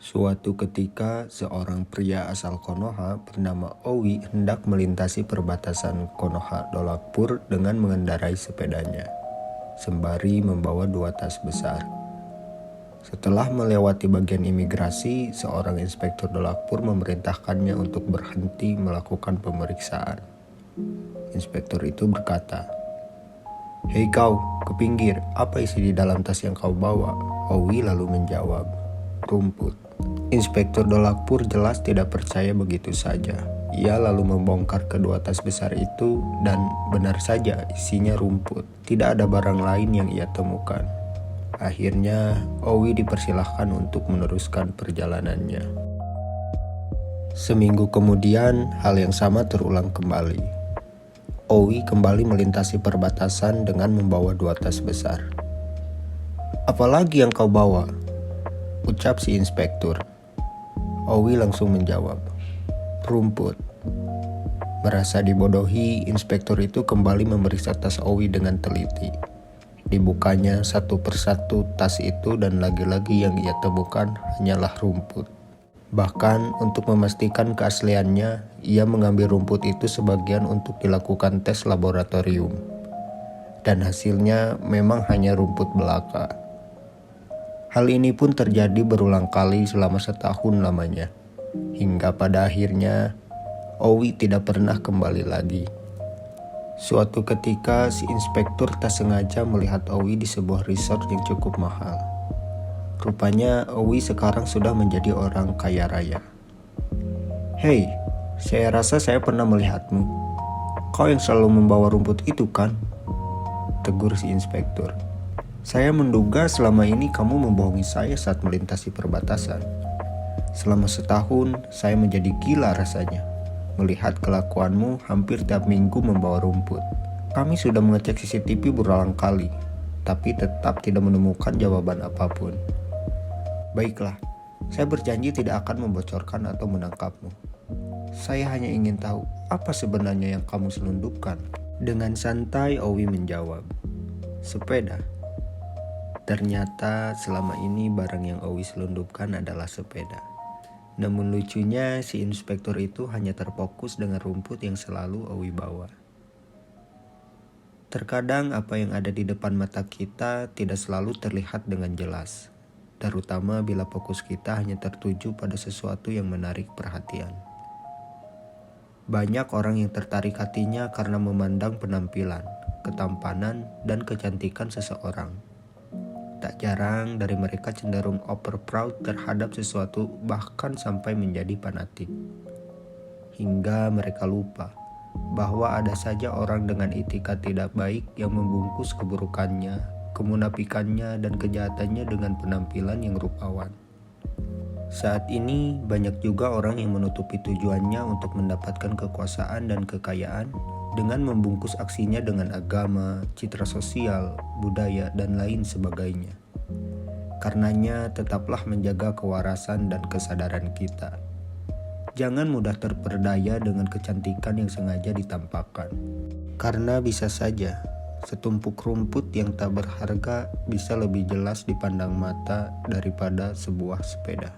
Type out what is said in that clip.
Suatu ketika, seorang pria asal Konoha bernama Owi hendak melintasi perbatasan Konoha Dolakpur dengan mengendarai sepedanya, sembari membawa 2 tas besar. Setelah melewati bagian imigrasi, seorang inspektur Dolakpur memerintahkannya untuk berhenti melakukan pemeriksaan. Inspektur itu berkata, "Hei kau, ke pinggir, apa isi di dalam tas yang kau bawa?" Owi lalu menjawab, "Rumput." Inspektur Dolakpur jelas tidak percaya begitu saja. Ia lalu membongkar kedua tas besar itu dan benar saja isinya rumput. Tidak ada barang lain yang ia temukan. Akhirnya, Owi dipersilahkan untuk meneruskan perjalanannya. Seminggu kemudian, hal yang sama terulang kembali. Owi kembali melintasi perbatasan dengan membawa 2 tas besar. "Apalagi yang kau bawa?" ucap si inspektur. Owi langsung menjawab, "Rumput." Merasa dibodohi, inspektur itu kembali memeriksa tas Owi dengan teliti. Dibukanya satu persatu tas itu dan lagi-lagi yang ia temukan hanyalah rumput. Bahkan untuk memastikan keasliannya, ia mengambil rumput itu sebagian untuk dilakukan tes laboratorium. Dan hasilnya memang hanya rumput belaka. Hal ini pun terjadi berulang kali selama setahun lamanya, hingga pada akhirnya Owi tidak pernah kembali lagi. Suatu ketika si inspektur tak sengaja melihat Owi di sebuah resort yang cukup mahal. Rupanya Owi sekarang sudah menjadi orang kaya raya. "Hei, saya rasa saya pernah melihatmu. Kau yang selalu membawa rumput itu kan?" tegur si inspektur. "Saya menduga selama ini kamu membohongi saya saat melintasi perbatasan. Selama setahun, saya menjadi gila rasanya melihat kelakuanmu hampir tiap minggu membawa rumput. Kami sudah mengecek CCTV berulang kali, tapi tetap tidak menemukan jawaban apapun. Baiklah, saya berjanji tidak akan membocorkan atau menangkapmu. Saya hanya ingin tahu apa sebenarnya yang kamu selundupkan." Dengan santai Owi menjawab, "Sepeda." Ternyata selama ini barang yang Owi selundupkan adalah sepeda. Namun lucunya si inspektur itu hanya terfokus dengan rumput yang selalu Owi bawa. Terkadang apa yang ada di depan mata kita tidak selalu terlihat dengan jelas, terutama bila fokus kita hanya tertuju pada sesuatu yang menarik perhatian. Banyak orang yang tertarik hatinya karena memandang penampilan, ketampanan, dan kecantikan seseorang. Tak jarang dari mereka cenderung over proud terhadap sesuatu, bahkan sampai menjadi fanatik. Hingga mereka lupa bahwa ada saja orang dengan itikat tidak baik yang membungkus keburukannya, kemunafikannya, dan kejahatannya dengan penampilan yang rupawan. Saat ini banyak juga orang yang menutupi tujuannya untuk mendapatkan kekuasaan dan kekayaan dengan membungkus aksinya dengan agama, citra sosial, budaya, dan lain sebagainya. Karenanya tetaplah menjaga kewarasan dan kesadaran kita. Jangan mudah terperdaya dengan kecantikan yang sengaja ditampakkan. Karena bisa saja setumpuk rumput yang tak berharga bisa lebih jelas dipandang mata daripada sebuah sepeda.